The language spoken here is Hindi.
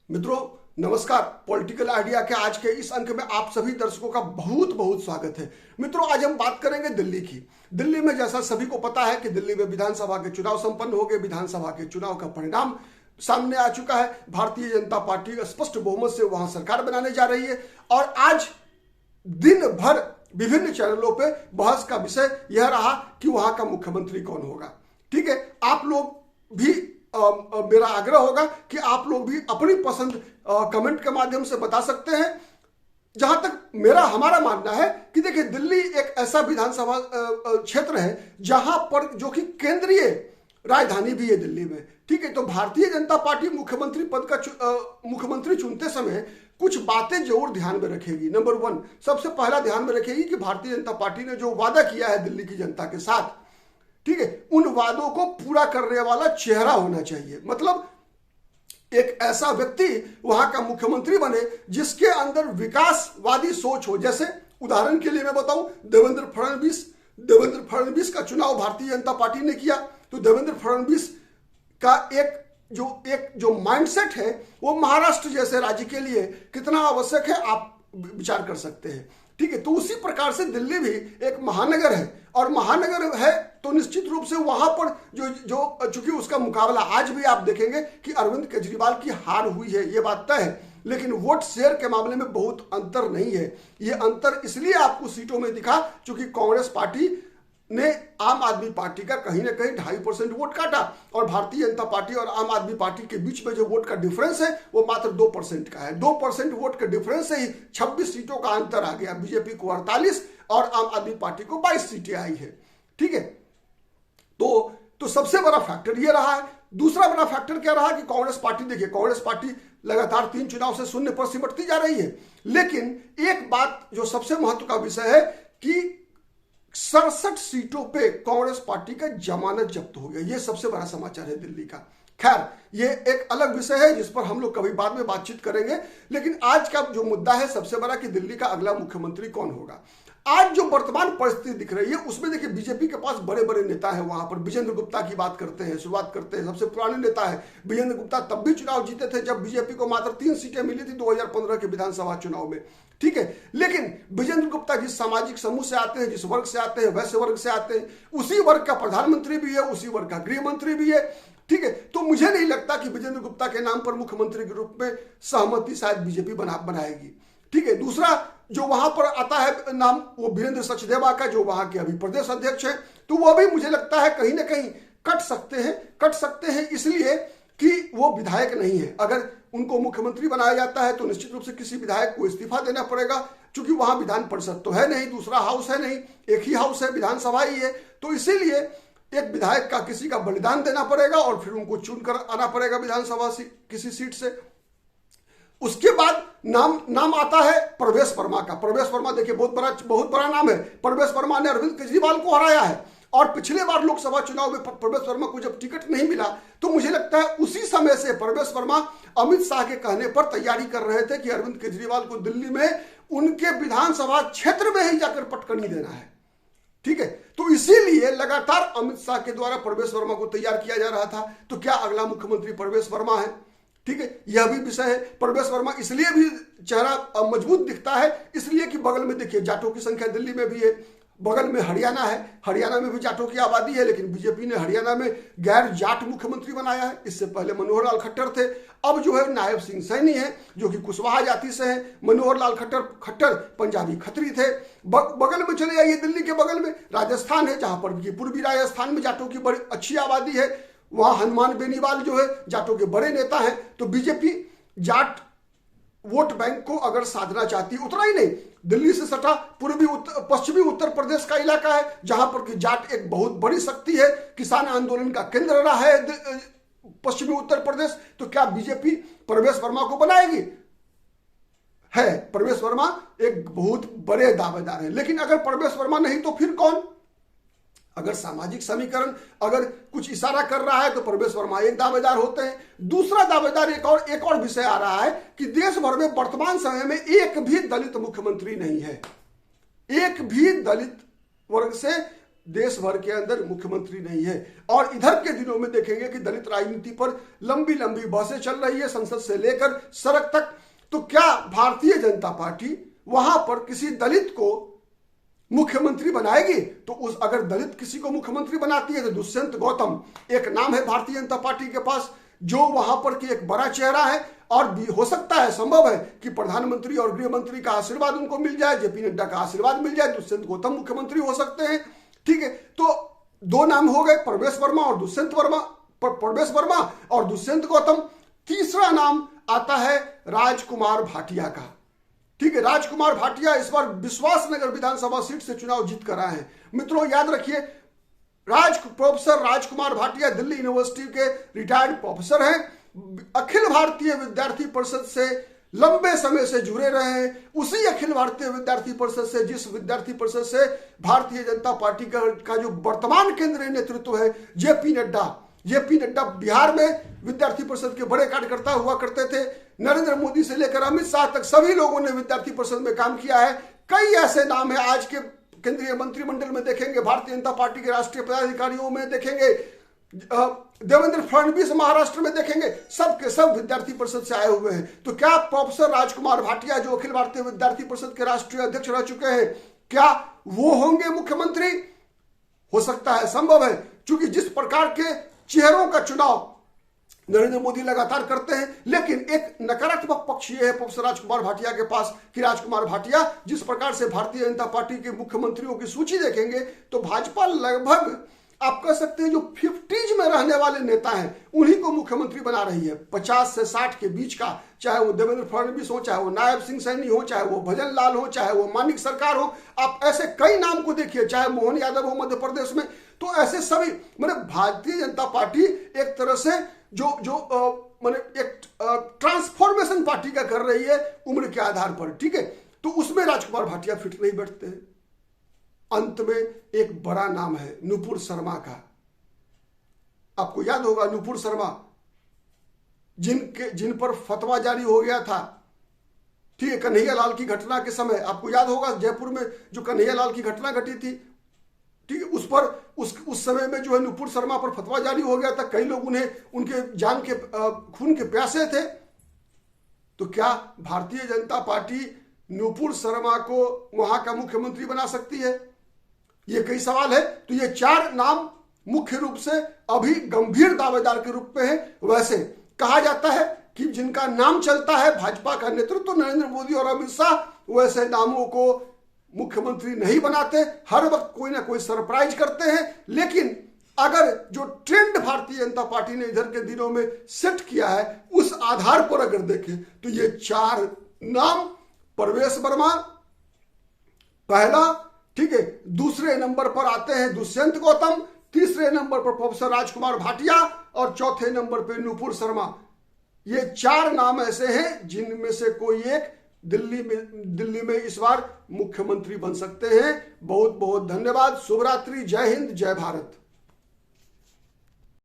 मित्रों नमस्कार। पॉलिटिकल आइडिया के आज के इस अंक में आप सभी दर्शकों का बहुत बहुत स्वागत है। मित्रों आज हम बात करेंगे दिल्ली की। दिल्ली में जैसा सभी को पता है कि दिल्ली में विधानसभा के चुनाव संपन्न हो गए। विधानसभा के चुनाव का परिणाम सामने आ चुका है। भारतीय जनता पार्टी स्पष्ट बहुमत से वहां सरकार बनाने जा रही है और आज दिन भर विभिन्न चैनलों पे बहस का विषय यह रहा कि वहां का मुख्यमंत्री कौन होगा। ठीक है, आप लोग भी मेरा आग्रह होगा कि आप लोग भी अपनी पसंद कमेंट के माध्यम से बता सकते हैं। जहां तक हमारा मानना है कि देखिए दिल्ली एक ऐसा विधानसभा क्षेत्र है जहां पर जो कि केंद्रीय राजधानी भी है दिल्ली में। ठीक है, तो भारतीय जनता पार्टी मुख्यमंत्री पद का मुख्यमंत्री चुनते समय कुछ बातें जरूर ध्यान में रखेगी। नंबर 1 सबसे पहला ध्यान में रखेगी कि भारतीय जनता पार्टी ने जो वादा किया है दिल्ली की जनता के साथ, ठीक है, उन वादों को पूरा करने वाला चेहरा होना चाहिए। मतलब एक ऐसा व्यक्ति वहां का मुख्यमंत्री बने जिसके अंदर विकासवादी सोच हो। जैसे उदाहरण के लिए मैं बताऊं, देवेंद्र फडणवीस का चुनाव भारतीय जनता पार्टी ने किया, तो देवेंद्र फडणवीस का एक जो माइंडसेट है वो महाराष्ट्र जैसे राज्य के लिए कितना आवश्यक है आप विचार कर सकते हैं। ठीक है, तो उसी प्रकार से दिल्ली भी एक महानगर है और महानगर है तो निश्चित रूप से वहां पर जो चूंकि उसका मुकाबला आज भी आप देखेंगे कि अरविंद केजरीवाल की हार हुई है, ये बात तय है, लेकिन वोट शेयर के मामले में बहुत अंतर नहीं है। ये अंतर इसलिए आपको सीटों में दिखा क्योंकि कांग्रेस पार्टी ने आम आदमी पार्टी का कहीं ना कहीं 2.5% वोट काटा और भारतीय जनता पार्टी और आम आदमी पार्टी के बीच में जो वोट का डिफरेंस है वो मात्र 2% का है। 2% वोट के डिफरेंस से ही 26 सीटों का अंतर आ गया। बीजेपी को 48 और आम आदमी पार्टी को 22 सीटें आई है। ठीक है, तो सबसे बड़ा फैक्टर ये रहा है। दूसरा बड़ा फैक्टर क्या रहा कि कांग्रेस पार्टी, देखिए कांग्रेस पार्टी लगातार 3 चुनाव से शून्य पर सिमटती जा रही है, लेकिन एक बात जो सबसे महत्व का विषय है कि 67 सीटों पे कांग्रेस पार्टी का जमानत जब्त हो गया। ये सबसे बड़ा समाचार है दिल्ली का। खैर ये एक अलग विषय है जिस पर हम लोग कभी बाद में बातचीत करेंगे, लेकिन आज का जो मुद्दा है सबसे बड़ा कि दिल्ली का अगला मुख्यमंत्री कौन होगा। आज जो वर्तमान परिस्थिति दिख रही है उसमें देखिए बीजेपी के पास बड़े बड़े नेता है। वहां पर विजेंद्र गुप्ता की बात करते हैं, शुरुआत करते हैं, सबसे पुराने नेता है विजेंद्र गुप्ता। तब भी चुनाव जीते थे जब बीजेपी को मात्र 3 सीटें मिली थी 2015 के विधानसभा चुनाव में। ठीक है, लेकिन विजेंद्र गुप्ता जिस सामाजिक समूह से आते हैं, जिस वर्ग से आते हैं, वैसे वर्ग से आते हैं, उसी वर्ग का प्रधानमंत्री भी है, उसी वर्ग का गृह मंत्री भी है। ठीक है, तो मुझे नहीं लगता कि विजेंद्र गुप्ता के नाम पर मुख्यमंत्री के रूप में सहमति शायद बीजेपी बनाएगी। ठीक है, दूसरा जो वहां पर आता है नाम वो वीरेंद्र सचदेवा का, जो वहां के अभी प्रदेश अध्यक्ष है, तो वो भी मुझे लगता है कहीं ना कहीं कट सकते हैं इसलिए कि वो विधायक नहीं है। अगर उनको मुख्यमंत्री बनाया जाता है तो निश्चित रूप से किसी विधायक को इस्तीफा देना पड़ेगा, क्योंकि वहां विधान परिषद तो है नहीं, दूसरा हाउस है नहीं, एक ही हाउस है, विधानसभा ही है। तो इसीलिए एक विधायक का किसी का बलिदान देना पड़ेगा और फिर उनको चुनकर आना पड़ेगा विधानसभा से किसी सीट से। उसके बाद नाम आता है प्रवेश वर्मा का। प्रवेश वर्मा देखिए बहुत बड़ा नाम है। प्रवेश वर्मा ने अरविंद केजरीवाल को हराया है और पिछले बार लोकसभा चुनाव में प्रवेश वर्मा को जब टिकट नहीं मिला तो मुझे लगता है उसी समय से प्रवेश वर्मा अमित शाह के कहने पर तैयारी कर रहे थे कि अरविंद केजरीवाल को दिल्ली में उनके विधानसभा क्षेत्र में ही जाकर पटकनी देना है। ठीक है, तो इसीलिए लगातार अमित शाह के द्वारा प्रवेश वर्मा को तैयार किया जा रहा था। तो क्या अगला मुख्यमंत्री प्रवेश वर्मा है? ठीक है, यह भी विषय है। प्रवेश वर्मा इसलिए भी चेहरा मजबूत दिखता है इसलिए कि बगल में देखिए जाटों की संख्या दिल्ली में भी है, बगल में हरियाणा है, हरियाणा में भी जाटों की आबादी है, लेकिन बीजेपी ने हरियाणा में गैर जाट मुख्यमंत्री बनाया है। इससे पहले मनोहर लाल खट्टर थे, अब जो है नायब सिंह सैनी है जो कि कुशवाहा जाति से है। मनोहर लाल खट्टर पंजाबी खत्री थे। बगल में चले जाइए, दिल्ली के बगल में राजस्थान है जहां पर पूर्वी राजस्थान में जाटों की बड़ी अच्छी आबादी है, वहां हनुमान बेनीवाल जो है जाटों के बड़े नेता हैं। तो बीजेपी जाट वोट बैंक को अगर साधना चाहती, उतना ही नहीं, दिल्ली से सटा पश्चिमी उत्तर प्रदेश का इलाका है जहां पर कि जाट एक बहुत बड़ी शक्ति है, किसान आंदोलन का केंद्र रहा है पश्चिमी उत्तर प्रदेश। तो क्या बीजेपी प्रवेश वर्मा को बनाएगी? है, प्रवेश वर्मा एक बहुत बड़े दावेदार है, लेकिन अगर प्रवेश वर्मा नहीं तो फिर कौन? अगर सामाजिक समीकरण अगर कुछ इशारा कर रहा है तो प्रवेश वर्मा एक दावेदार होते हैं। दूसरा दावेदार एक और विषय आ रहा है कि देश भर में वर्तमान समय में एक भी दलित मुख्यमंत्री नहीं है। एक भी दलित वर्ग से देश भर के अंदर मुख्यमंत्री नहीं है। और इधर के दिनों में देखेंगे कि दलित राजनीति पर लंबी लंबी बहसें चल रही है, संसद से लेकर सड़क तक। तो क्या भारतीय जनता पार्टी वहां पर किसी दलित को मुख्यमंत्री बनाएगी? तो उस अगर दलित किसी को मुख्यमंत्री बनाती है तो दुष्यंत गौतम एक नाम है भारतीय जनता पार्टी के पास, जो वहां पर की एक बड़ा चेहरा है। और भी हो सकता है, संभव है कि प्रधानमंत्री और गृह मंत्री का आशीर्वाद उनको मिल जाए, जेपी नड्डा का आशीर्वाद मिल जाए, दुष्यंत गौतम मुख्यमंत्री हो सकते हैं। ठीक है, तो दो नाम हो गए, प्रवेश वर्मा और दुष्यंत गौतम। तीसरा नाम आता है राजकुमार भाटिया का। ठीक है, राजकुमार भाटिया इस बार विश्वासनगर विधानसभा सीट से चुनाव जीत कर आए हैं। मित्रों याद रखिए, प्रोफेसर राजकुमार भाटिया दिल्ली यूनिवर्सिटी के रिटायर्ड प्रोफेसर हैं, अखिल भारतीय विद्यार्थी परिषद से लंबे समय से जुड़े रहे हैं। उसी अखिल भारतीय विद्यार्थी परिषद से, जिस विद्यार्थी परिषद से भारतीय जनता पार्टी का जो वर्तमान केंद्रीय नेतृत्व है जेपी नड्डा बिहार में विद्यार्थी परिषद के बड़े कार्यकर्ता हुआ करते थे। नरेंद्र मोदी से लेकर अमित शाह तक सभी लोगों ने विद्यार्थी परिषद में काम किया है। कई ऐसे नाम है आज के केंद्रीय मंत्रिमंडल में देखेंगे, भारतीय जनता पार्टी के राष्ट्रीय पदाधिकारियों में देखेंगे, देवेंद्र फडणवीस महाराष्ट्र में देखेंगे, सब के सब विद्यार्थी परिषद से आए हुए हैं। तो क्या प्रोफेसर राजकुमार भाटिया जो अखिल भारतीय विद्यार्थी परिषद के राष्ट्रीय अध्यक्ष रह चुके हैं, क्या वो होंगे मुख्यमंत्री? हो सकता है, संभव है, क्योंकि जिस प्रकार के चेहरों का चुनाव नरेंद्र मोदी लगातार करते हैं। लेकिन एक नकारात्मक पक्ष यह है प्रोफेसर राजकुमार भाटिया के पास कि राजकुमार भाटिया जिस प्रकार से भारतीय जनता पार्टी के मुख्यमंत्रियों की सूची देखेंगे तो भाजपा लगभग आप कह सकते हैं जो 50s में रहने वाले नेता हैं उन्हीं को मुख्यमंत्री बना रही है। 50 से 60 के बीच का, चाहे वो देवेंद्र फडणवीस हो, चाहे वो नायब सिंह सैनी हो, चाहे वो भजन लाल हो, चाहे वो मानिक सरकार हो, आप ऐसे कई नाम को देखिए, चाहे मोहन यादव हो मध्य प्रदेश में। तो ऐसे सभी मतलब भारतीय जनता पार्टी एक तरह से जो एक ट्रांसफॉर्मेशन पार्टी का कर रही है उम्र के आधार पर। ठीक है, तो उसमें राजकुमार भाटिया फिट नहीं बैठते हैं। अंत में एक बड़ा नाम है नुपुर शर्मा का। आपको याद होगा नुपुर शर्मा जिन पर फतवा जारी हो गया था, ठीक है, कन्हैया लाल की घटना के समय। आपको याद होगा जयपुर में जो कन्हैया लाल की घटना घटी थी, ठीक है, उस पर उस समय में जो है नुपुर शर्मा पर फतवा जारी हो गया था। कई लोग उन्हें उनके जान के खून के प्यासे थे। तो क्या भारतीय जनता पार्टी नुपुर शर्मा को वहां का मुख्यमंत्री बना सकती है? ये कई सवाल है। तो ये 4 नाम मुख्य रूप से अभी गंभीर दावेदार के रूप में है। वैसे कहा जाता है कि जिनका नाम चलता है भाजपा का नेतृत्व नरेंद्र मोदी और अमित शाह, वैसे नामों को मुख्यमंत्री नहीं बनाते, हर वक्त कोई ना कोई सरप्राइज करते हैं। लेकिन अगर जो ट्रेंड भारतीय जनता पार्टी ने इधर के दिनों में सेट किया है उस आधार पर अगर देखें तो ये 4 नाम, प्रवेश वर्मा पहला, ठीक है, दूसरे नंबर पर आते हैं दुष्यंत गौतम, तीसरे नंबर पर प्रोफेसर राजकुमार भाटिया और चौथे नंबर पर नुपुर शर्मा। ये 4 नाम ऐसे हैं जिनमें से कोई एक दिल्ली में इस बार मुख्यमंत्री बन सकते हैं। बहुत बहुत धन्यवाद। शुभ रात्रि, जय हिंद, जय भारत।